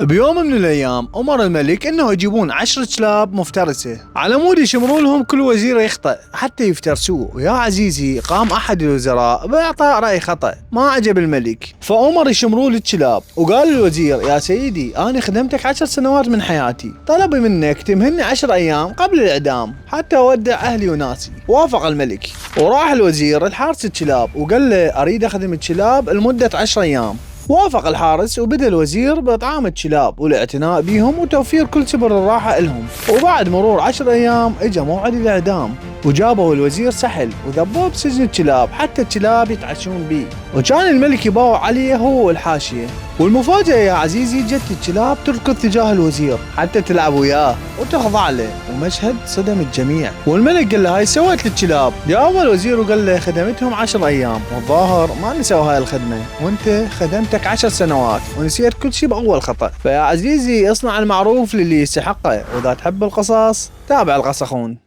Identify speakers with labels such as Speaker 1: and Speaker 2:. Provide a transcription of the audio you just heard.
Speaker 1: بيوم من الايام امر الملك انه يجيبون 10 كلاب مفترسه على مود يشمرون لهم كل وزير يخطئ حتى يفترسوه. ويا عزيزي قام احد الوزراء باعطاء راي خطا ما عجب الملك، فامر يشمرون الكلاب. وقال الوزير: يا سيدي انا خدمتك 10 سنوات من حياتي، طلبي منك تمهلني 10 ايام قبل الاعدام حتى اودع اهلي وناسي. وافق الملك وراح الوزير لحارس الكلاب وقال له: اريد اخدم الكلاب لمده 10 ايام. وافق الحارس وبدأ الوزير بإطعام الكلاب والاعتناء بهم وتوفير كل سبل الراحة لهم. وبعد مرور 10 أيام إجا موعد الإعدام، وجابوا الوزير سحل وذبوه بسجن الكلاب حتى الكلاب يتعشون بيه. وكان الملك يباوع عليه هو والحاشية. والمفاجأة يا عزيزي جت الكلاب تركض تجاه الوزير حتى تلعب وياه وتخضع له، ومشهد صدم الجميع. والملك قال له: هاي سويت للكلاب. جاوب الوزير وقال له: خدمتهم 10 أيام والظاهر ما نسوا هاي الخدمة، وانت خدمتك 10 سنوات ونسيت كل شيء بأول خطأ. فيا عزيزي اصنع المعروف للي يستحقه، وإذا تحب القصص تابع القصخون.